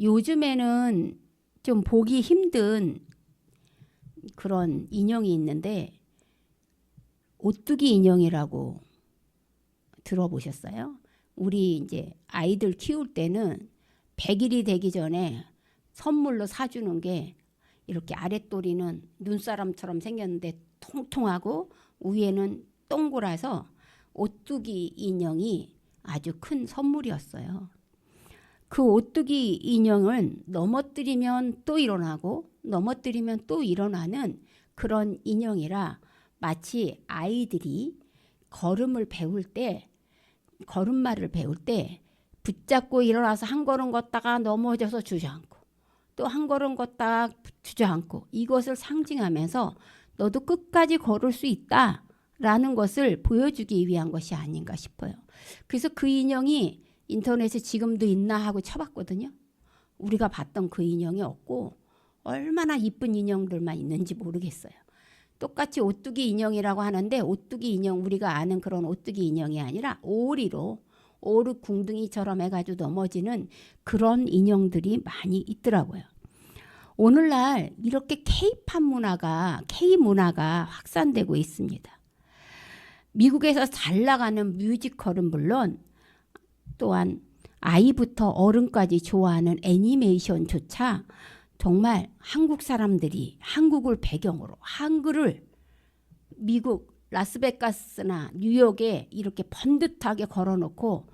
요즘에는 좀 보기 힘든 그런 인형이 있는데 오뚜기 인형이라고 들어보셨어요? 우리 이제 아이들 키울 때는 100일이 되기 전에 선물로 사주는 게 이렇게 아랫도리는 눈사람처럼 생겼는데 통통하고 위에는 동그라서 오뚜기 인형이 아주 큰 선물이었어요. 그 오뚜기 인형은 넘어뜨리면 또 일어나고 넘어뜨리면 또 일어나는 그런 인형이라 마치 아이들이 걸음마를 배울 때 붙잡고 일어나서 한 걸음 걷다가 넘어져서 주저앉고 또 한 걸음 걷다가 주저앉고 이것을 상징하면서 너도 끝까지 걸을 수 있다라는 것을 보여주기 위한 것이 아닌가 싶어요. 그래서 그 인형이 인터넷에 지금도 있나 하고 쳐봤거든요. 우리가 봤던 그 인형이 없고 얼마나 이쁜 인형들만 있는지 모르겠어요. 똑같이 오뚜기 인형이라고 하는데 오뚜기 인형 우리가 아는 그런 오뚜기 인형이 아니라 오리로 오르 궁둥이처럼 해가지고 넘어지는 그런 인형들이 많이 있더라고요. 오늘날 이렇게 K 문화가 확산되고 있습니다. 미국에서 잘 나가는 뮤지컬은 물론 또한 아이부터 어른까지 좋아하는 애니메이션조차 정말 한국 사람들이 한국을 배경으로 한글을 미국 라스베가스나 뉴욕에 이렇게 번듯하게 걸어놓고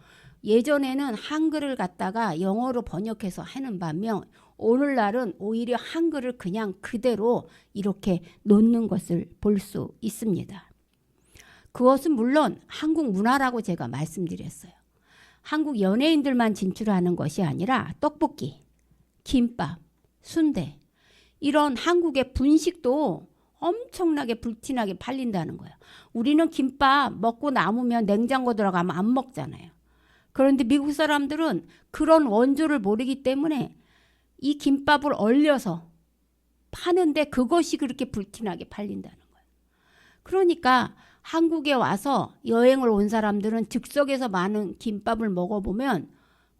예전에는 한글을 갖다가 영어로 번역해서 하는 반면 오늘날은 오히려 한글을 그냥 그대로 이렇게 놓는 것을 볼 수 있습니다. 그것은 물론 한국 문화라고 제가 말씀드렸어요. 한국 연예인들만 진출하는 것이 아니라 떡볶이, 김밥, 순대 이런 한국의 분식도 엄청나게 불티나게 팔린다는 거예요. 우리는 김밥 먹고 남으면 냉장고 들어가면 안 먹잖아요. 그런데 미국 사람들은 그런 원조를 모르기 때문에 이 김밥을 얼려서 파는데 그것이 그렇게 불티나게 팔린다는 거예요. 그러니까 한국에 와서 여행을 온 사람들은 즉석에서 많은 김밥을 먹어보면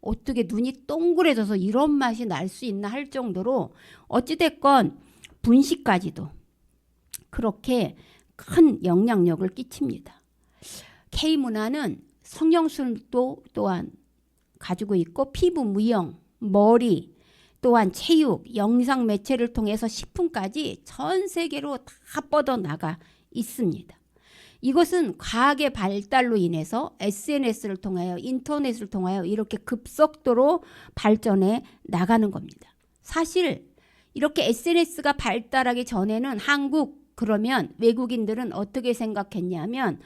어떻게 눈이 동그래져서 이런 맛이 날 수 있나 할 정도로 어찌됐건 분식까지도 그렇게 큰 영향력을 끼칩니다. K문화는 성형술도 또한 가지고 있고 피부 무형, 머리, 또한 체육, 영상 매체를 통해서 식품까지 전 세계로 다 뻗어나가 있습니다. 이것은 과학의 발달로 인해서 SNS를 통하여 인터넷을 통하여 이렇게 급속도로 발전해 나가는 겁니다. 사실 이렇게 SNS가 발달하기 전에는 한국 그러면 외국인들은 어떻게 생각했냐면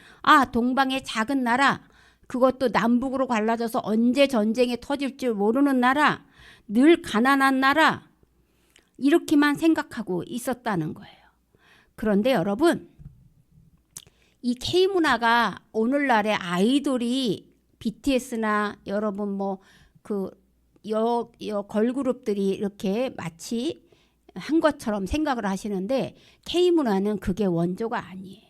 동방의 작은 나라 그것도 남북으로 갈라져서 언제 전쟁이 터질 줄 모르는 나라 늘 가난한 나라 이렇게만 생각하고 있었다는 거예요. 그런데 여러분 이 K문화가 오늘날의 아이돌이 BTS나 여러분 걸그룹들이 이렇게 마치 한 것처럼 생각을 하시는데 K문화는 그게 원조가 아니에요.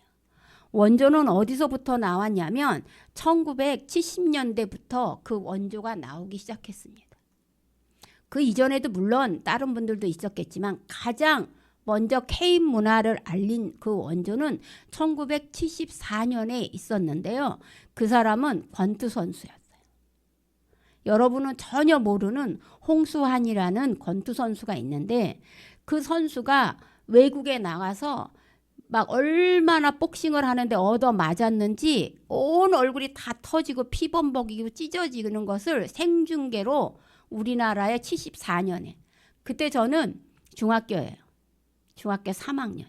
원조는 어디서부터 나왔냐면 1970년대부터 그 원조가 나오기 시작했습니다. 그 이전에도 물론 다른 분들도 있었겠지만 가장 먼저 K문화를 알린 그 원조는 1974년에 있었는데요. 그 사람은 권투 선수였어요. 여러분은 전혀 모르는 홍수환이라는 권투 선수가 있는데 그 선수가 외국에 나가서 막 얼마나 복싱을 하는데 얻어 맞았는지 온 얼굴이 다 터지고 피범벅이고 찢어지는 것을 생중계로 우리나라에 74년에 그때 저는 중학교예요. 중학교 3학년.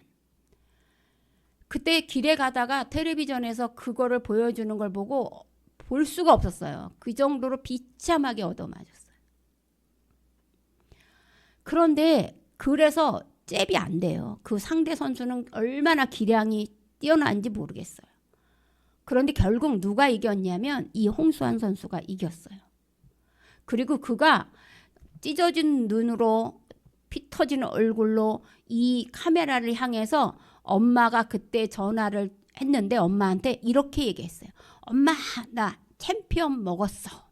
그때 길에 가다가 텔레비전에서 그거를 보여주는 걸 보고 볼 수가 없었어요. 그 정도로 비참하게 얻어맞았어요. 그런데 그래서 잽이 안 돼요. 그 상대 선수는 얼마나 기량이 뛰어난지 모르겠어요. 그런데 결국 누가 이겼냐면 이 홍수환 선수가 이겼어요. 그리고 그가 찢어진 눈으로 피 터지는 얼굴로 이 카메라를 향해서 엄마가 그때 전화를 했는데 엄마한테 이렇게 얘기했어요. 엄마, 나 챔피언 먹었어.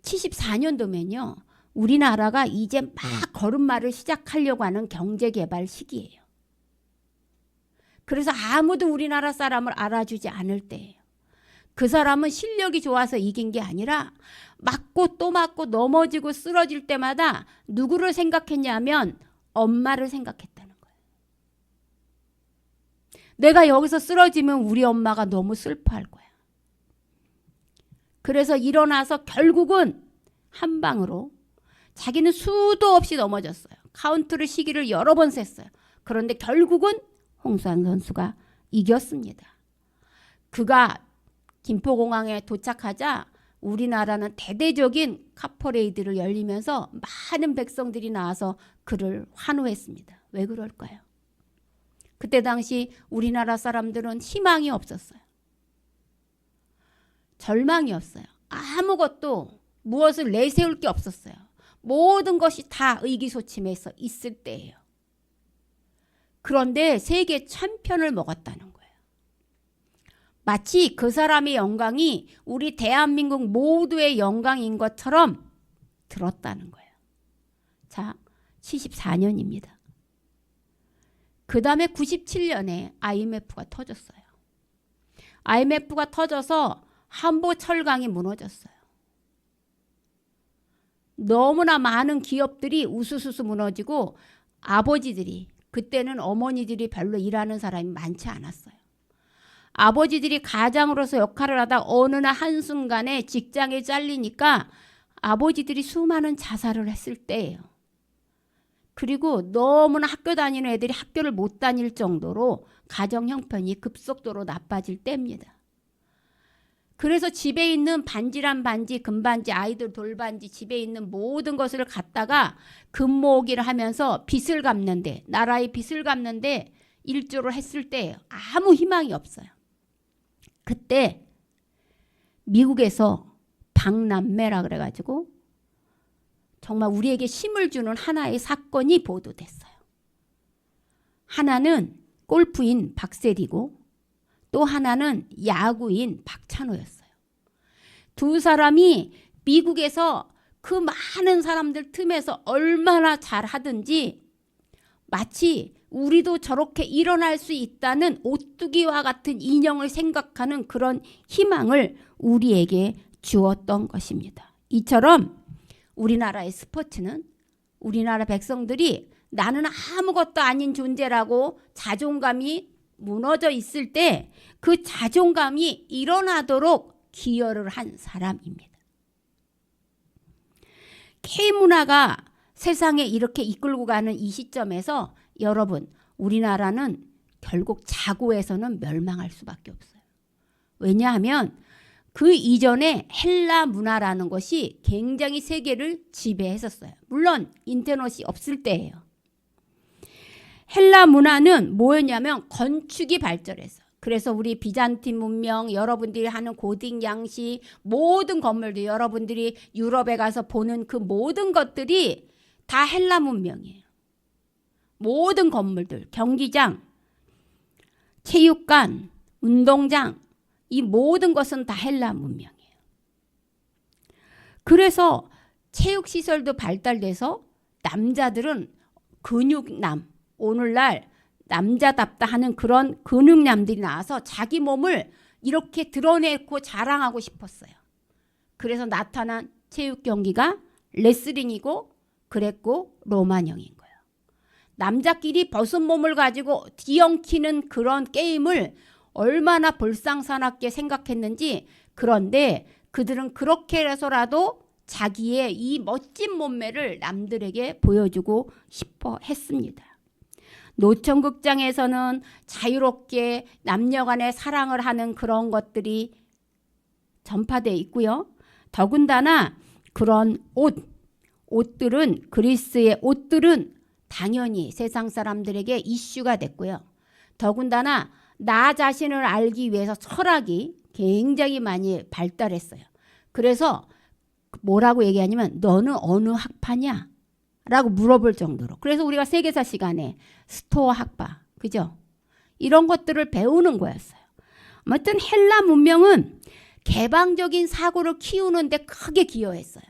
74년도면요. 우리나라가 이제 막 걸음마를 시작하려고 하는 경제개발 시기예요. 그래서 아무도 우리나라 사람을 알아주지 않을 때예요. 그 사람은 실력이 좋아서 이긴 게 아니라 맞고 또 맞고 넘어지고 쓰러질 때마다 누구를 생각했냐면 엄마를 생각했다는 거예요. 내가 여기서 쓰러지면 우리 엄마가 너무 슬퍼할 거야. 그래서 일어나서 결국은 한 방으로 자기는 수도 없이 넘어졌어요. 카운트를 시기를 여러 번 셌어요. 그런데 결국은 홍수환 선수가 이겼습니다. 그가 김포공항에 도착하자 우리나라는 대대적인 카퍼레이드를 열리면서 많은 백성들이 나와서 그를 환호했습니다. 왜 그럴까요? 그때 당시 우리나라 사람들은 희망이 없었어요. 절망이었어요. 아무것도 무엇을 내세울 게 없었어요. 모든 것이 다 의기소침해서 있을 때예요. 그런데 세계 챔피언을 먹었다는 거예요. 마치 그 사람의 영광이 우리 대한민국 모두의 영광인 것처럼 들었다는 거예요. 자, 74년입니다. 그 다음에 97년에 IMF가 터졌어요. IMF가 터져서 한보 철강이 무너졌어요. 너무나 많은 기업들이 우수수수 무너지고 아버지들이, 그때는 어머니들이 별로 일하는 사람이 많지 않았어요. 아버지들이 가장으로서 역할을 하다 어느 날 한순간에 직장에 잘리니까 아버지들이 수많은 자살을 했을 때예요. 그리고 너무나 학교 다니는 애들이 학교를 못 다닐 정도로 가정 형편이 급속도로 나빠질 때입니다. 그래서 집에 있는 반지란 반지, 금반지, 아이들 돌반지, 집에 있는 모든 것을 갖다가 금모으기를 하면서 빚을 갚는데, 나라의 빚을 갚는데 일조를 했을 때 아무 희망이 없어요. 그때 미국에서 박남매라 그래가지고 정말 우리에게 힘을 주는 하나의 사건이 보도됐어요. 하나는 골프인 박세리고 또 하나는 야구인 박찬호였어요. 두 사람이 미국에서 그 많은 사람들 틈에서 얼마나 잘하든지 마치 우리도 저렇게 일어날 수 있다는 오뚜기와 같은 인형을 생각하는 그런 희망을 우리에게 주었던 것입니다. 이처럼 우리나라의 스포츠는 우리나라 백성들이 나는 아무것도 아닌 존재라고 자존감이 무너져 있을 때 그 자존감이 일어나도록 기여를 한 사람입니다. K문화가 세상에 이렇게 이끌고 가는 이 시점에서 여러분, 우리나라는 결국 자고에서는 멸망할 수밖에 없어요. 왜냐하면 그 이전에 헬라 문화라는 것이 굉장히 세계를 지배했었어요. 물론 인터넷이 없을 때예요. 헬라 문화는 뭐였냐면 건축이 발전했어요. 그래서 우리 비잔틴 문명, 여러분들이 하는 고딕 양식, 모든 건물들, 여러분들이 유럽에 가서 보는 그 모든 것들이 다 헬라 문명이에요. 모든 건물들, 경기장, 체육관, 운동장, 이 모든 것은 다 헬라 문명이에요. 그래서 체육시설도 발달돼서 남자들은 근육남, 오늘날 남자답다 하는 그런 근육남들이 나와서 자기 몸을 이렇게 드러내고 자랑하고 싶었어요. 그래서 나타난 체육 경기가 레슬링이고 그랬고 로마형인 거예요. 남자끼리 벗은 몸을 가지고 뒤엉키는 그런 게임을 얼마나 볼상사납게 생각했는지. 그런데 그들은 그렇게 해서라도 자기의 이 멋진 몸매를 남들에게 보여주고 싶어 했습니다. 노천극장에서는 자유롭게 남녀간의 사랑을 하는 그런 것들이 전파되어 있고요. 더군다나 그런 옷들은, 그리스의 옷들은 당연히 세상 사람들에게 이슈가 됐고요. 더군다나 나 자신을 알기 위해서 철학이 굉장히 많이 발달했어요. 그래서 뭐라고 얘기하냐면 너는 어느 학파냐? 라고 물어볼 정도로. 그래서 우리가 세계사 시간에 스토아 학파, 그죠? 이런 것들을 배우는 거였어요. 아무튼 헬라 문명은 개방적인 사고를 키우는 데 크게 기여했어요.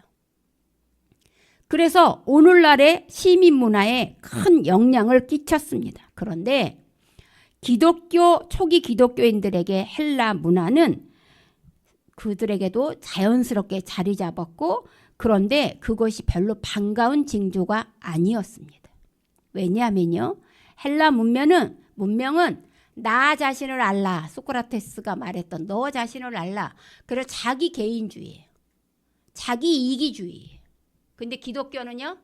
그래서 오늘날의 시민 문화에 큰 영향을 끼쳤습니다. 그런데 초기 기독교인들에게 헬라 문화는 그들에게도 자연스럽게 자리 잡았고, 그런데 그것이 별로 반가운 징조가 아니었습니다. 왜냐하면요, 헬라 문명은 나 자신을 알라, 소크라테스가 말했던 너 자신을 알라. 그래서 자기 개인주의예요. 자기 이기주의예요. 근데 기독교는요,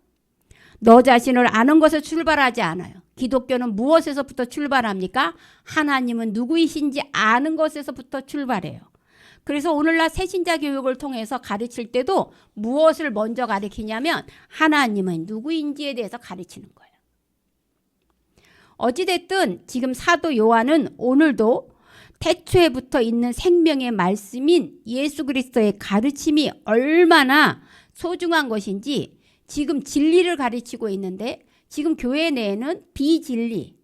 너 자신을 아는 것에 출발하지 않아요. 기독교는 무엇에서부터 출발합니까? 하나님은 누구이신지 아는 것에서부터 출발해요. 그래서 오늘날 새신자 교육을 통해서 가르칠 때도 무엇을 먼저 가르치냐면 하나님은 누구인지에 대해서 가르치는 거예요. 어찌됐든 지금 사도 요한은 오늘도 태초에부터 있는 생명의 말씀인 예수 그리스도의 가르침이 얼마나 소중한 것인지 지금 진리를 가르치고 있는데, 지금 교회 내에는 비진리,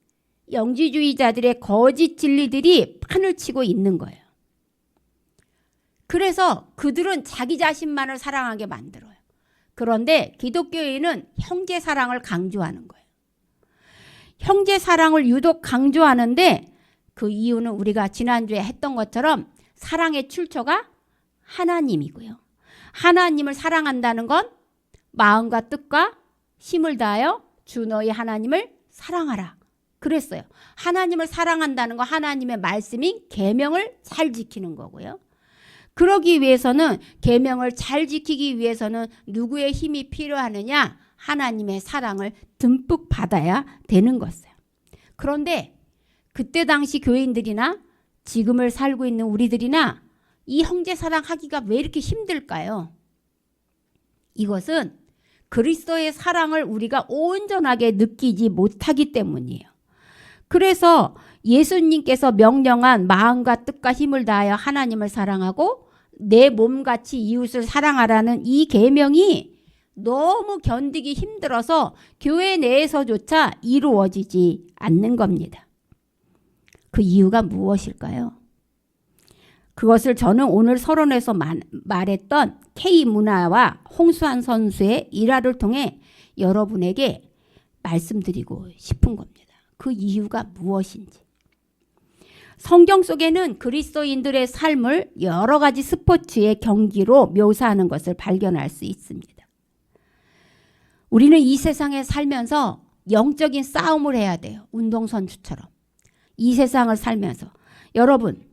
영지주의자들의 거짓 진리들이 판을 치고 있는 거예요. 그래서 그들은 자기 자신만을 사랑하게 만들어요. 그런데 기독교인은 형제 사랑을 강조하는 거예요. 형제 사랑을 유독 강조하는데 그 이유는 우리가 지난주에 했던 것처럼 사랑의 출처가 하나님이고요. 하나님을 사랑한다는 건 마음과 뜻과 힘을 다하여 주 너희 하나님을 사랑하라 그랬어요. 하나님을 사랑한다는 건 하나님의 말씀인 계명을 잘 지키는 거고요. 그러기 위해서는, 계명을 잘 지키기 위해서는 누구의 힘이 필요하느냐? 하나님의 사랑을 듬뿍 받아야 되는 것이에요. 그런데 그때 당시 교인들이나 지금을 살고 있는 우리들이나 이 형제 사랑하기가 왜 이렇게 힘들까요? 이것은 그리스도의 사랑을 우리가 온전하게 느끼지 못하기 때문이에요. 그래서 예수님께서 명령한 마음과 뜻과 힘을 다하여 하나님을 사랑하고 내 몸같이 이웃을 사랑하라는 이 계명이 너무 견디기 힘들어서 교회 내에서조차 이루어지지 않는 겁니다. 그 이유가 무엇일까요? 그것을 저는 오늘 서론에서 말했던 K문화와 홍수환 선수의 일화를 통해 여러분에게 말씀드리고 싶은 겁니다. 그 이유가 무엇인지. 성경 속에는 그리스도인들의 삶을 여러 가지 스포츠의 경기로 묘사하는 것을 발견할 수 있습니다. 우리는 이 세상에 살면서 영적인 싸움을 해야 돼요. 운동선수처럼. 이 세상을 살면서. 여러분,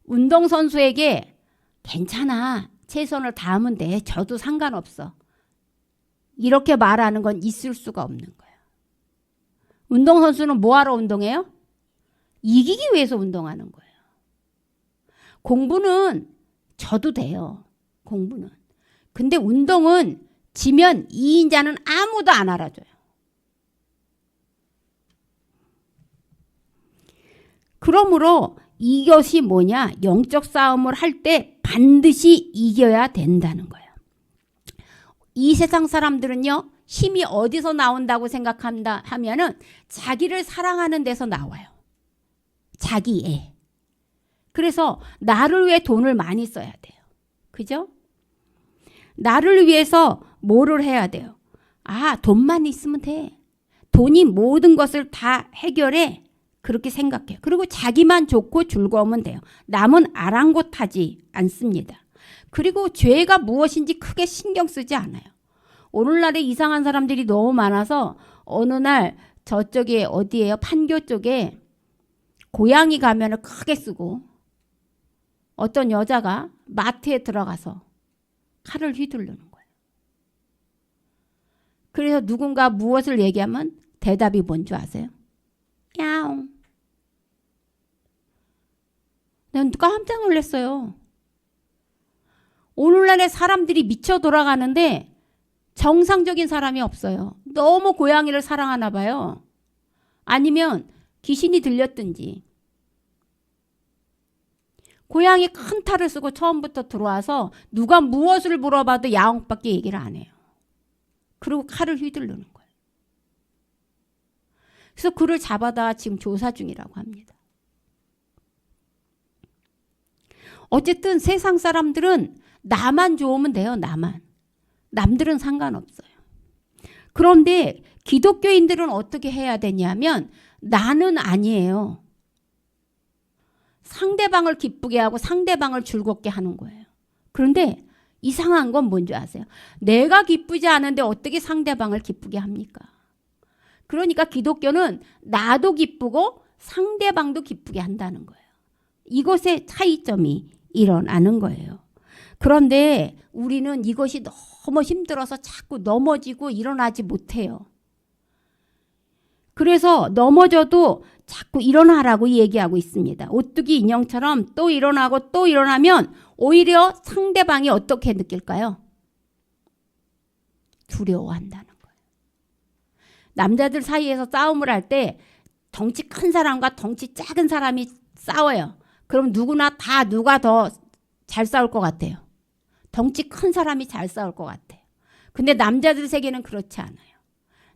운동선수에게 괜찮아, 최선을 다하면 돼, 저도 상관없어, 이렇게 말하는 건 있을 수가 없는 거예요. 운동선수는 뭐하러 운동해요? 이기기 위해서 운동하는 거예요. 공부는 져도 돼요. 공부는. 근데 운동은 지면 이인자는 아무도 안 알아줘요. 그러므로 이것이 뭐냐? 영적 싸움을 할 때 반드시 이겨야 된다는 거예요. 이 세상 사람들은요, 힘이 어디서 나온다고 생각한다 하면은 자기를 사랑하는 데서 나와요. 자기 애. 그래서 나를 위해 돈을 많이 써야 돼요. 그죠? 나를 위해서 뭐를 해야 돼요? 아, 돈만 있으면 돼. 돈이 모든 것을 다 해결해. 그렇게 생각해요. 그리고 자기만 좋고 즐거우면 돼요. 남은 아랑곳하지 않습니다. 그리고 죄가 무엇인지 크게 신경 쓰지 않아요. 오늘날에 이상한 사람들이 너무 많아서 어느 날 저쪽에 어디예요? 판교 쪽에 고양이 가면을 크게 쓰고 어떤 여자가 마트에 들어가서 칼을 휘두르는 거예요. 그래서 누군가 무엇을 얘기하면 대답이 뭔지 아세요? 야옹. 난 깜짝 놀랐어요. 오늘날의 사람들이 미쳐 돌아가는데 정상적인 사람이 없어요. 너무 고양이를 사랑하나 봐요. 아니면 귀신이 들렸든지. 고양이 큰 탈을 쓰고 처음부터 들어와서 누가 무엇을 물어봐도 야옹밖에 얘기를 안 해요. 그리고 칼을 휘두르는 거예요. 그래서 그를 잡아다 지금 조사 중이라고 합니다. 어쨌든 세상 사람들은 나만 좋으면 돼요. 나만. 남들은 상관없어요. 그런데 기독교인들은 어떻게 해야 되냐면 나는 아니에요. 상대방을 기쁘게 하고 상대방을 즐겁게 하는 거예요. 그런데 이상한 건 뭔지 아세요? 내가 기쁘지 않은데 어떻게 상대방을 기쁘게 합니까? 그러니까 기독교는 나도 기쁘고 상대방도 기쁘게 한다는 거예요. 이것의 차이점이 일어나는 거예요. 그런데 우리는 이것이 너무 힘들어서 자꾸 넘어지고 일어나지 못해요. 그래서 넘어져도 자꾸 일어나라고 얘기하고 있습니다. 오뚜기 인형처럼 또 일어나고 또 일어나면 오히려 상대방이 어떻게 느낄까요? 두려워한다는 거예요. 남자들 사이에서 싸움을 할 때 덩치 큰 사람과 덩치 작은 사람이 싸워요. 그럼 누구나 다 누가 더 잘 싸울 것 같아요? 덩치 큰 사람이 잘 싸울 것 같아요. 근데 남자들 세계는 그렇지 않아요.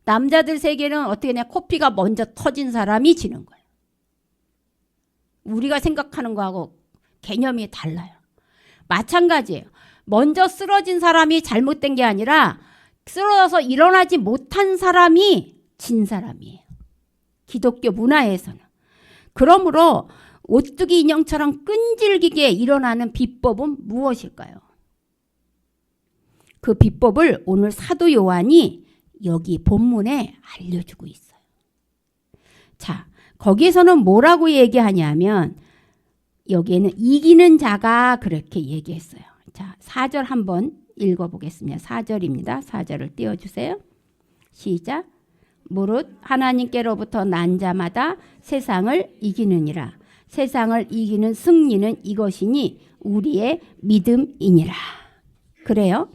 남자들 세계는 어떻게 되냐, 코피가 먼저 터진 사람이 지는 거예요. 우리가 생각하는 거하고 개념이 달라요. 마찬가지예요. 먼저 쓰러진 사람이 잘못된 게 아니라 쓰러져서 일어나지 못한 사람이 진 사람이에요. 기독교 문화에서는. 그러므로 오뚜기 인형처럼 끈질기게 일어나는 비법은 무엇일까요? 그 비법을 오늘 사도 요한이 여기 본문에 알려주고 있어요. 자, 거기에서는 뭐라고 얘기하냐면 여기에는 이기는 자가 그렇게 얘기했어요. 자, 4절 한번 읽어보겠습니다. 4절입니다. 4절을 띄워주세요. 시작. 무릇 하나님께로부터 난 자마다 세상을 이기느니라. 세상을 이기는 승리는 이것이니 우리의 믿음이니라. 그래요?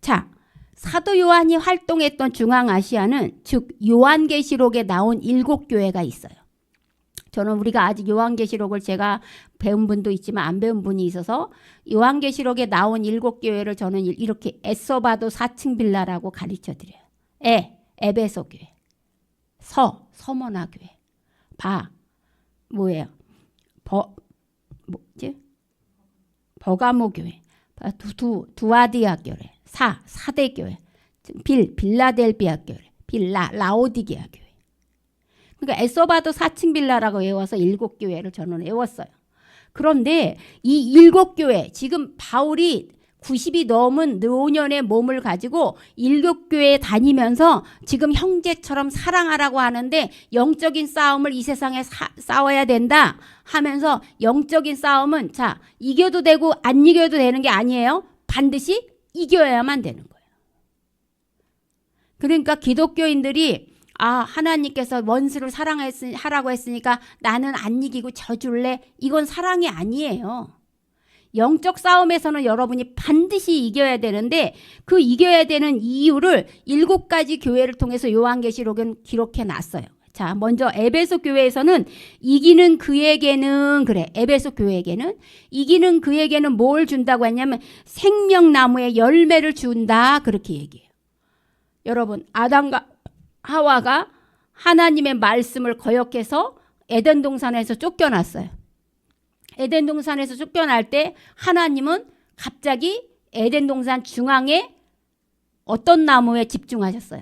자, 사도 요한이 활동했던 중앙아시아는 즉 요한계시록에 나온 7교회가 있어요. 저는 우리가 아직 요한계시록을 제가 배운 분도 있지만 안 배운 분이 있어서 요한계시록에 나온 7교회를 저는 이렇게 에서바도 4층 빌라라고 가르쳐드려요. 에베소 교회, 서머나 교회, 뭐예요? 버가모 교회, 두아디아 교회, 사대 교회, 빌라델비아 교회, 라오디게아 교회. 그러니까 에서바도 4층 빌라라고 외워서 7교회를 저는 외웠어요. 그런데 이 7교회, 지금 바울이 90이 넘은 노년의 몸을 가지고 7교회에 다니면서 지금 형제처럼 사랑하라고 하는데 영적인 싸움을 이 세상에 싸워야 된다 하면서 영적인 싸움은 자, 이겨도 되고 안 이겨도 되는 게 아니에요. 반드시 이겨야만 되는 거예요. 그러니까 기독교인들이 하나님께서 원수를 하라고 했으니까 나는 안 이기고 져줄래? 이건 사랑이 아니에요. 영적 싸움에서는 여러분이 반드시 이겨야 되는데 그 이겨야 되는 이유를 7가지 교회를 통해서 요한계시록은 기록해 놨어요. 자, 먼저 에베소 교회에서는 이기는 그에게는 에베소 교회에게는 이기는 그에게는 뭘 준다고 했냐면 생명나무의 열매를 준다 그렇게 얘기해요. 여러분, 아담과 하와가 하나님의 말씀을 거역해서 에덴 동산에서 쫓겨났어요. 에덴 동산에서 쫓겨날 때 하나님은 갑자기 에덴 동산 중앙에 어떤 나무에 집중하셨어요?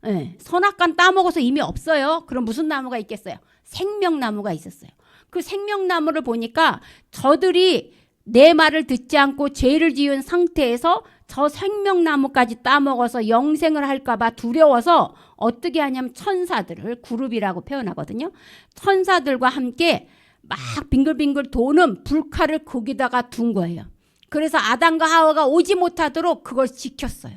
네, 선악관 따먹어서 이미 없어요. 그럼 무슨 나무가 있겠어요? 생명나무가 있었어요. 그 생명나무를 보니까 저들이 내 말을 듣지 않고 죄를 지은 상태에서 저 생명나무까지 따먹어서 영생을 할까봐 두려워서 어떻게 하냐면 천사들을 그룹이라고 표현하거든요. 천사들과 함께 막 빙글빙글 도는 불칼을 거기다가 둔 거예요. 그래서 아담과 하와가 오지 못하도록 그걸 지켰어요.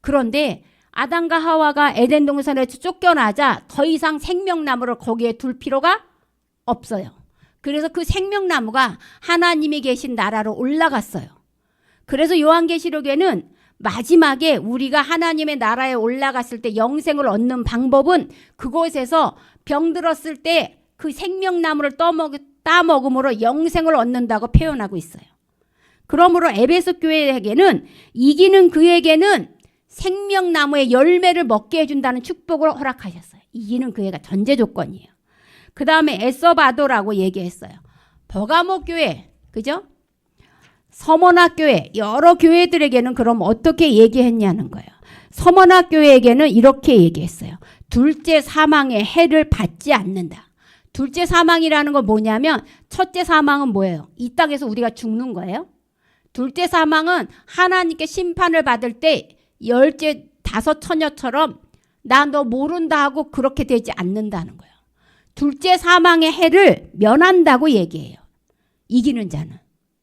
그런데 아담과 하와가 에덴 동산에서 쫓겨나자 더 이상 생명나무를 거기에 둘 필요가 없어요. 그래서 그 생명나무가 하나님이 계신 나라로 올라갔어요. 그래서 요한계시록에는 마지막에 우리가 하나님의 나라에 올라갔을 때 영생을 얻는 방법은 그곳에서 병들었을 때 그 생명나무를 따먹음으로 영생을 얻는다고 표현하고 있어요. 그러므로 에베소 교회에게는 이기는 그에게는 생명나무의 열매를 먹게 해준다는 축복을 허락하셨어요. 이기는 그애가 전제 조건이에요. 그 다음에 에서바도라고 얘기했어요. 버가모 교회, 그죠? 서머나 교회, 여러 교회들에게는 그럼 어떻게 얘기했냐는 거예요. 서머나 교회에게는 이렇게 얘기했어요. 둘째 사망의 해를 받지 않는다. 둘째 사망이라는 건 뭐냐면 첫째 사망은 뭐예요? 이 땅에서 우리가 죽는 거예요. 둘째 사망은 하나님께 심판을 받을 때 열째 다섯 처녀처럼 나 너 모른다 하고 그렇게 되지 않는다는 거예요. 둘째 사망의 해를 면한다고 얘기해요. 이기는 자는.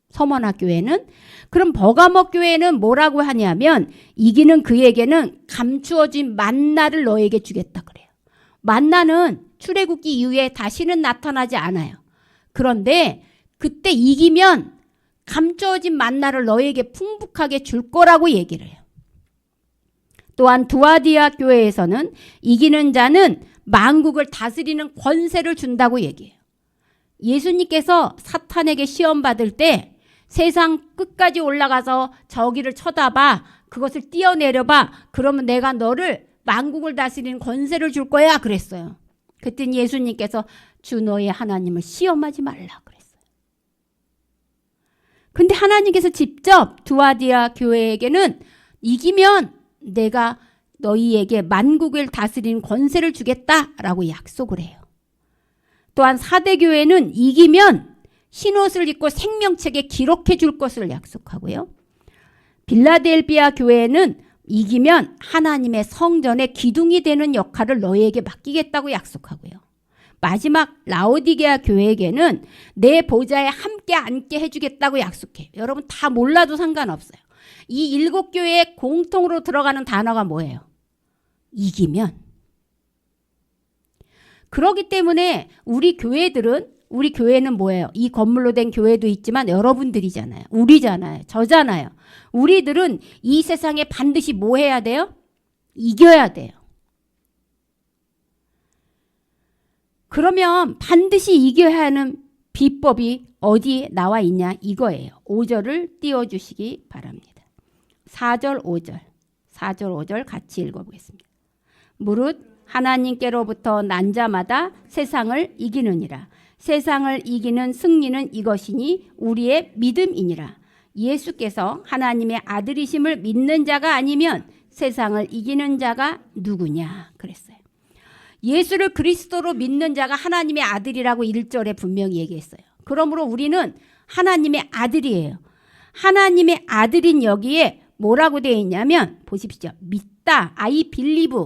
서머나 교회는. 그럼 버가모 교회는 뭐라고 하냐면 이기는 그에게는 감추어진 만나를 너에게 주겠다 그래요. 만나는 출애굽기 이후에 다시는 나타나지 않아요. 그런데 그때 이기면 감추어진 만나를 너에게 풍부하게 줄 거라고 얘기를 해요. 또한 두아디아 교회에서는 이기는 자는 만국을 다스리는 권세를 준다고 얘기해요. 예수님께서 사탄에게 시험 받을 때 세상 끝까지 올라가서 저기를 쳐다봐, 그것을 뛰어내려봐, 그러면 내가 너를 만국을 다스리는 권세를 줄 거야 그랬어요. 그때 예수님께서 주 너의 하나님을 시험하지 말라 그랬어요. 근데 하나님께서 직접 두아디아 교회에게는 이기면 내가 너희에게 만국을 다스리는 권세를 주겠다라고 약속을 해요. 또한 사대교회는 이기면 흰옷을 입고 생명책에 기록해 줄 것을 약속하고요. 빌라델비아 교회는 이기면 하나님의 성전의 기둥이 되는 역할을 너희에게 맡기겠다고 약속하고요. 마지막 라오디게아 교회에게는 내 보좌에 함께 앉게 해주겠다고 약속해요. 여러분 다 몰라도 상관없어요. 이 7교회에 공통으로 들어가는 단어가 뭐예요? 이기면. 그렇기 때문에 우리 교회는 뭐예요? 이 건물로 된 교회도 있지만 여러분들이잖아요. 우리잖아요. 저잖아요. 우리들은 이 세상에 반드시 뭐 해야 돼요? 이겨야 돼요. 그러면 반드시 이겨야 하는 비법이 어디에 나와 있냐 이거예요. 5절을 띄워주시기 바랍니다. 4절 5절 4절 5절 같이 읽어보겠습니다. 무릇 하나님께로부터 난 자마다 세상을 이기느니라. 세상을 이기는 승리는 이것이니 우리의 믿음이니라. 예수께서 하나님의 아들이심을 믿는 자가 아니면 세상을 이기는 자가 누구냐 그랬어요. 예수를 그리스도로 믿는 자가 하나님의 아들이라고 1절에 분명히 얘기했어요. 그러므로 우리는 하나님의 아들이에요. 하나님의 아들인 여기에 뭐라고 되어 있냐면 보십시오. 믿다, I believe.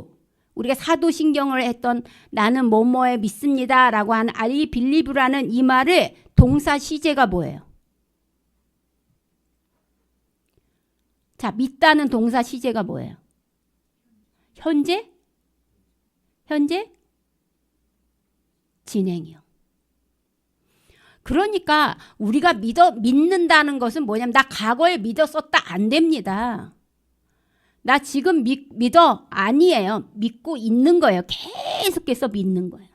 우리가 사도신경을 했던 나는 뭐뭐에 믿습니다 라고 하는 I believe라는 이 말의 동사 시제가 뭐예요? 자, 믿다는 동사 시제가 뭐예요? 현재? 현재? 진행이요. 그러니까 우리가 믿는다는 것은 뭐냐면 나 과거에 믿었었다 안 됩니다. 나 지금 믿어 아니에요. 믿고 있는 거예요. 계속해서 믿는 거예요.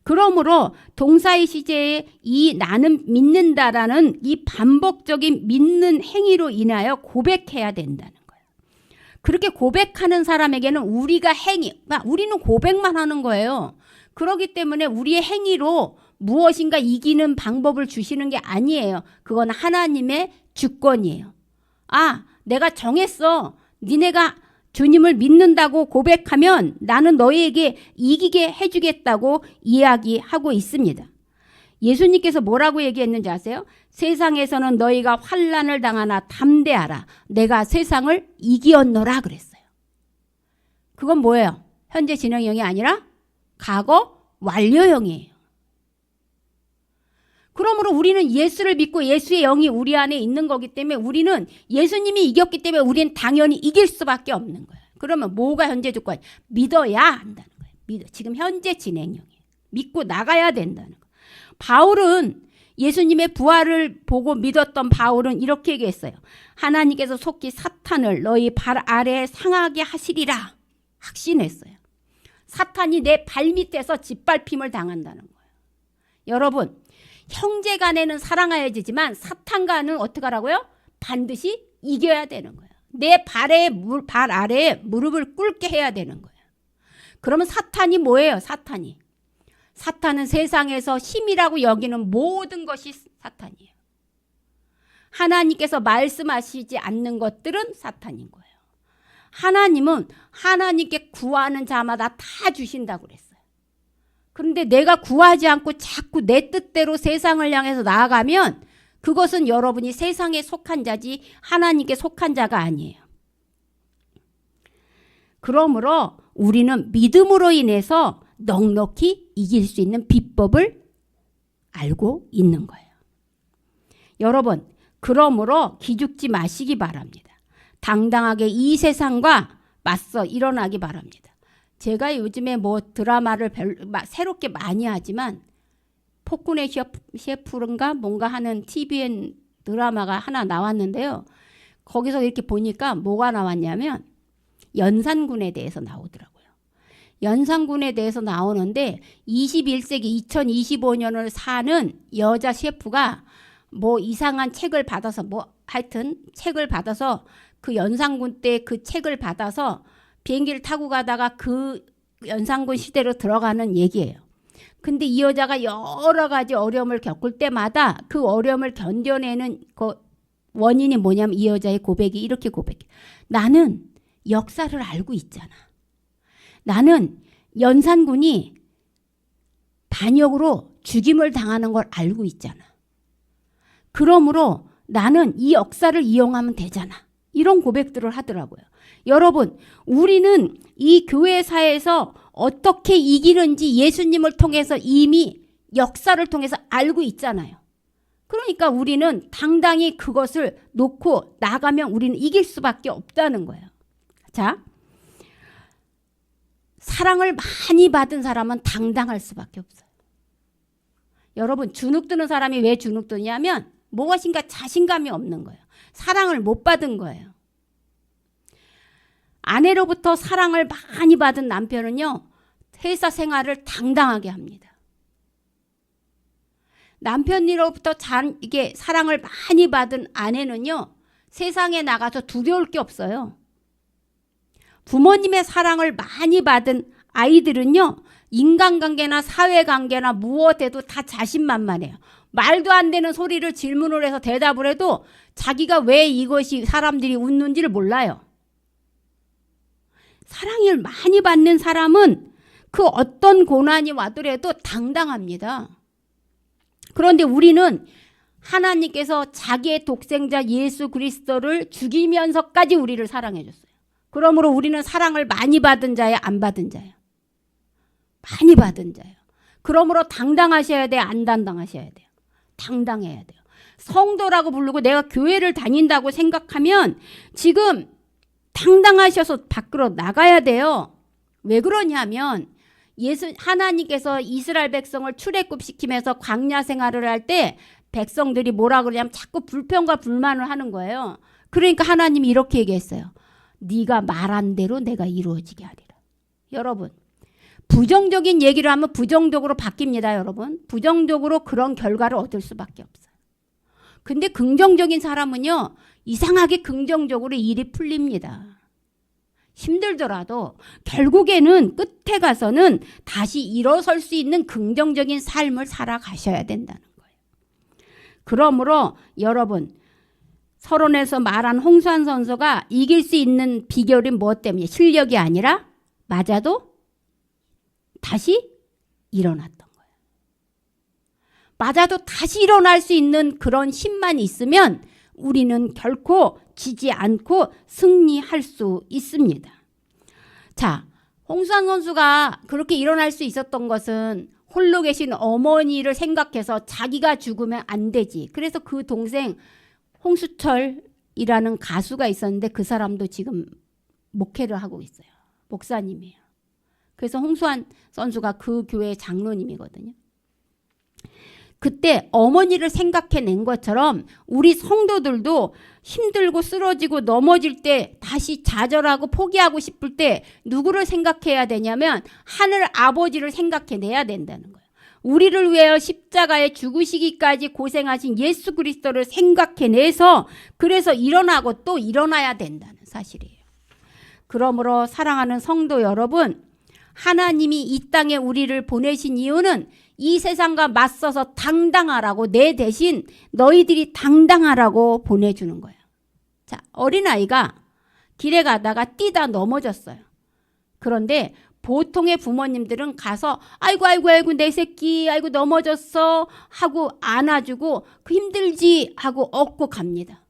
그러므로 동사의 시제에 이 나는 믿는다라는 이 반복적인 믿는 행위로 인하여 고백해야 된다는 거예요. 그렇게 고백하는 사람에게는 우리가 우리는 고백만 하는 거예요. 그렇기 때문에 우리의 행위로 무엇인가 이기는 방법을 주시는 게 아니에요. 그건 하나님의 주권이에요. 아, 내가 정했어. 니네가 주님을 믿는다고 고백하면 나는 너희에게 이기게 해주겠다고 이야기하고 있습니다. 예수님께서 뭐라고 얘기했는지 아세요? 세상에서는 너희가 환난을 당하나 담대하라. 내가 세상을 이기었노라 그랬어요. 그건 뭐예요? 현재 진행형이 아니라 과거 완료형이에요. 그러므로 우리는 예수를 믿고 예수의 영이 우리 안에 있는 거기 때문에 우리는 예수님이 이겼기 때문에 우리는 당연히 이길 수밖에 없는 거예요. 그러면 뭐가 현재 조건? 믿어야 한다는 거예요. 지금 현재 진행형이에요. 믿고 나가야 된다는 거예요. 바울은 예수님의 부활을 보고 믿었던 바울은 이렇게 얘기했어요. 하나님께서 속히 사탄을 너희 발 아래에 상하게 하시리라 확신했어요. 사탄이 내 발밑에서 짓밟힘을 당한다는 거예요. 여러분 형제 간에는 사랑해야지만 사탄 간은 어떻게 하라고요? 반드시 이겨야 되는 거예요. 내 발 아래에 무릎을 꿇게 해야 되는 거예요. 그러면 사탄이 뭐예요? 사탄은 세상에서 힘이라고 여기는 모든 것이 사탄이에요. 하나님께서 말씀하시지 않는 것들은 사탄인 거예요. 하나님은 하나님께 구하는 자마다 다 주신다고 그랬어요. 그런데 내가 구하지 않고 자꾸 내 뜻대로 세상을 향해서 나아가면 그것은 여러분이 세상에 속한 자지 하나님께 속한 자가 아니에요. 그러므로 우리는 믿음으로 인해서 넉넉히 이길 수 있는 비법을 알고 있는 거예요. 여러분, 그러므로 기죽지 마시기 바랍니다. 당당하게 이 세상과 맞서 일어나기 바랍니다. 제가 요즘에 뭐 드라마를 새롭게 많이 하지만 폭군의 셰프인가 뭔가 하는 TVN 드라마가 하나 나왔는데요. 거기서 이렇게 보니까 뭐가 나왔냐면 연산군에 대해서 나오더라고요. 연산군에 대해서 나오는데 21세기 2025년을 사는 여자 셰프가 뭐 이상한 책을 받아서 뭐 하여튼 책을 받아서 그 연산군 때 그 책을 받아서 비행기를 타고 가다가 그 연산군 시대로 들어가는 얘기예요. 근데 이 여자가 여러 가지 어려움을 겪을 때마다 그 어려움을 견뎌내는 그 원인이 뭐냐면 이 여자의 고백이 이렇게 고백해. 나는 역사를 알고 있잖아. 나는 연산군이 반역으로 죽임을 당하는 걸 알고 있잖아. 그러므로 나는 이 역사를 이용하면 되잖아. 이런 고백들을 하더라고요. 여러분, 우리는 이 교회사에서 어떻게 이기는지 예수님을 통해서 이미 역사를 통해서 알고 있잖아요. 그러니까 우리는 당당히 그것을 놓고 나가면 우리는 이길 수밖에 없다는 거예요. 자, 사랑을 많이 받은 사람은 당당할 수밖에 없어요. 여러분, 주눅드는 사람이 왜 주눅드냐면 무엇인가 자신감이 없는 거예요. 사랑을 못 받은 거예요. 아내로부터 사랑을 많이 받은 남편은요, 회사 생활을 당당하게 합니다. 남편으로부터 이게 사랑을 많이 받은 아내는요, 세상에 나가서 두려울 게 없어요. 부모님의 사랑을 많이 받은 아이들은요, 인간관계나 사회관계나 무엇에도 다 자신만만해요. 말도 안 되는 소리를 질문을 해서 대답을 해도 자기가 왜 이것이 사람들이 웃는지를 몰라요. 사랑을 많이 받는 사람은 그 어떤 고난이 와더라도 당당합니다. 그런데 우리는 하나님께서 자기의 독생자 예수 그리스도를 죽이면서까지 우리를 사랑해 줬어요. 그러므로 우리는 사랑을 많이 받은 자예요, 안 받은 자예요? 많이 받은 자예요. 그러므로 당당하셔야 돼요, 안 당당하셔야 돼요? 당당해야 돼요. 성도라고 부르고 내가 교회를 다닌다고 생각하면 지금 당당하셔서 밖으로 나가야 돼요. 왜 그러냐면 하나님께서 이스라엘 백성을 출애굽시키면서 광야 생활을 할 때 백성들이 뭐라 그러냐면 자꾸 불평과 불만을 하는 거예요. 그러니까 하나님이 이렇게 얘기했어요. 네가 말한 대로 내가 이루어지게 하리라. 여러분, 부정적인 얘기를 하면 부정적으로 바뀝니다. 여러분, 부정적으로 그런 결과를 얻을 수밖에 없어요. 근데 긍정적인 사람은요, 이상하게 긍정적으로 일이 풀립니다. 힘들더라도 결국에는 끝에 가서는 다시 일어설 수 있는 긍정적인 삶을 살아가셔야 된다는 거예요. 그러므로 여러분, 서론에서 말한 홍수환 선수가 이길 수 있는 비결이 무엇 때문에? 실력이 아니라 맞아도 다시 일어났던 거예요. 맞아도 다시 일어날 수 있는 그런 힘만 있으면 우리는 결코 지지 않고 승리할 수 있습니다. 자, 홍수환 선수가 그렇게 일어날 수 있었던 것은 홀로 계신 어머니를 생각해서 자기가 죽으면 안 되지. 그래서 그 동생 홍수철이라는 가수가 있었는데 그 사람도 지금 목회를 하고 있어요. 목사님이에요. 그래서 홍수환 선수가 그 교회의 장로님이거든요. 그때 어머니를 생각해낸 것처럼 우리 성도들도 힘들고 쓰러지고 넘어질 때 다시 좌절하고 포기하고 싶을 때 누구를 생각해야 되냐면 하늘 아버지를 생각해내야 된다는 거예요. 우리를 위하여 십자가에 죽으시기까지 고생하신 예수 그리스도를 생각해내서 그래서 일어나고 또 일어나야 된다는 사실이에요. 그러므로 사랑하는 성도 여러분, 하나님이 이 땅에 우리를 보내신 이유는 이 세상과 맞서서 당당하라고, 내 대신 너희들이 당당하라고 보내주는 거예요. 자, 어린아이가 길에 가다가 뛰다 넘어졌어요. 그런데 보통의 부모님들은 가서 아이고 아이고 아이고 내 새끼 아이고 넘어졌어 하고 안아주고 그 힘들지 하고 업고 갑니다.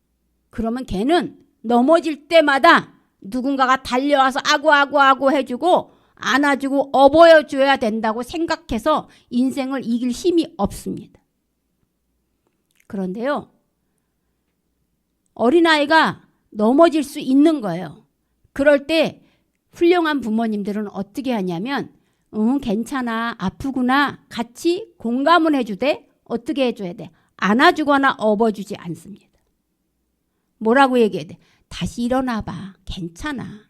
그러면 걔는 넘어질 때마다 누군가가 달려와서 아구 아구 아구 해주고 안아주고 업어줘야 된다고 생각해서 인생을 이길 힘이 없습니다. 그런데요, 어린아이가 넘어질 수 있는 거예요. 그럴 때 훌륭한 부모님들은 어떻게 하냐면 괜찮아 아프구나 같이 공감을 해주되 어떻게 해줘야 돼? 안아주거나 업어주지 않습니다. 뭐라고 얘기해야 돼? 다시 일어나봐. 괜찮아.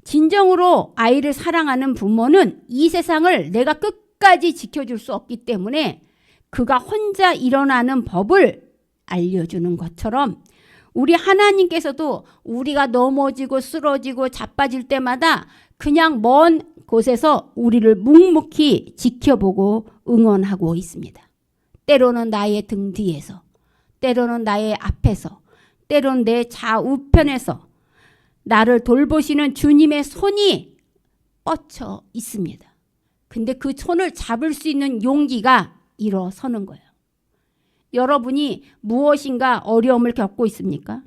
진정으로 아이를 사랑하는 부모는 이 세상을 내가 끝까지 지켜줄 수 없기 때문에 그가 혼자 일어나는 법을 알려주는 것처럼 우리 하나님께서도 우리가 넘어지고 쓰러지고 자빠질 때마다 그냥 먼 곳에서 우리를 묵묵히 지켜보고 응원하고 있습니다. 때로는 나의 등 뒤에서, 때로는 나의 앞에서, 때로는 내 좌우편에서 나를 돌보시는 주님의 손이 뻗쳐 있습니다. 근데 그 손을 잡을 수 있는 용기가 일어서는 거예요. 여러분이 무엇인가 어려움을 겪고 있습니까?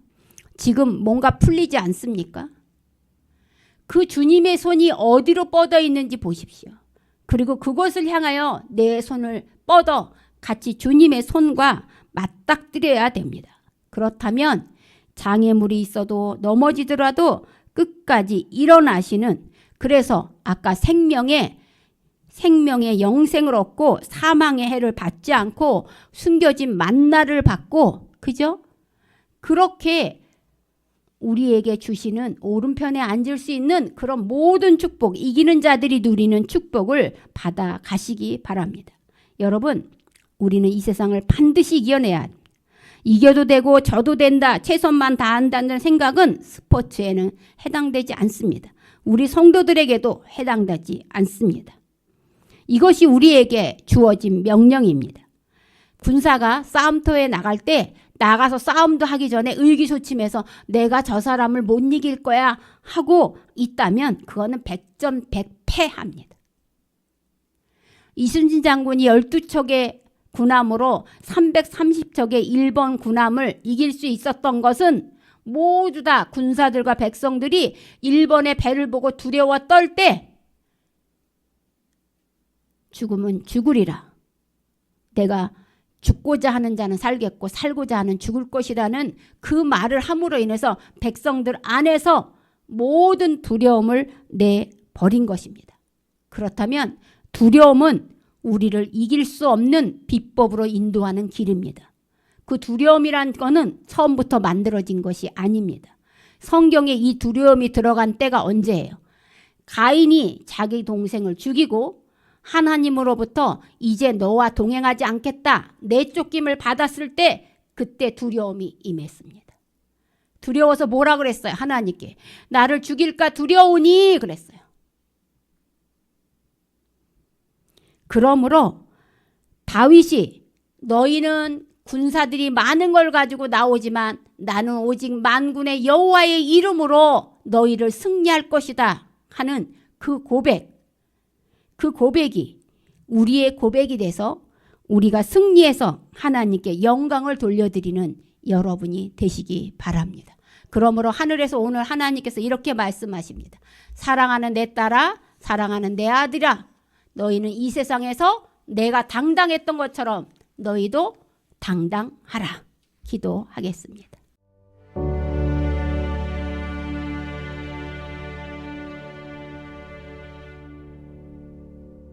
지금 뭔가 풀리지 않습니까? 그 주님의 손이 어디로 뻗어 있는지 보십시오. 그리고 그것을 향하여 내 손을 뻗어 같이 주님의 손과 맞닥뜨려야 됩니다. 그렇다면 장애물이 있어도 넘어지더라도 끝까지 일어나시는, 그래서 아까 생명의 영생을 얻고 사망의 해를 받지 않고 숨겨진 만나를 받고, 그죠? 그렇게 우리에게 주시는 오른편에 앉을 수 있는 그런 모든 축복, 이기는 자들이 누리는 축복을 받아 가시기 바랍니다. 여러분, 우리는 이 세상을 반드시 이겨내야 합니다. 이겨도 되고 져도 된다, 최선만 다한다는 생각은 스포츠에는 해당되지 않습니다. 우리 성도들에게도 해당되지 않습니다. 이것이 우리에게 주어진 명령입니다. 군사가 싸움터에 나갈 때 나가서 싸움도 하기 전에 의기소침해서 내가 저 사람을 못 이길 거야 하고 있다면 그거는 100전 100패합니다. 이순신 장군이 12척의 군함으로 330척의 일본 군함을 이길 수 있었던 것은 모두 다 군사들과 백성들이 일본의 배를 보고 두려워 떨 때 죽음은 죽으리라. 내가 죽고자 하는 자는 살겠고 살고자 하는 죽을 것이라는 그 말을 함으로 인해서 백성들 안에서 모든 두려움을 내버린 것입니다. 그렇다면 두려움은 우리를 이길 수 없는 비법으로 인도하는 길입니다. 그 두려움이란 거는 처음부터 만들어진 것이 아닙니다. 성경에 이 두려움이 들어간 때가 언제예요? 가인이 자기 동생을 죽이고 하나님으로부터 이제 너와 동행하지 않겠다, 내쫓김을 받았을 때 그때 두려움이 임했습니다. 두려워서 뭐라 그랬어요? 하나님께 나를 죽일까 두려우니 그랬어요. 그러므로 다윗이 너희는 군사들이 많은 걸 가지고 나오지만 나는 오직 만군의 여호와의 이름으로 너희를 승리할 것이다 하는 그 고백이 우리의 고백이 돼서 우리가 승리해서 하나님께 영광을 돌려드리는 여러분이 되시기 바랍니다. 그러므로 하늘에서 오늘 하나님께서 이렇게 말씀하십니다. 사랑하는 내 딸아, 사랑하는 내 아들아, 너희는 이 세상에서 내가 당당했던 것처럼 너희도 당당하라. 기도하겠습니다.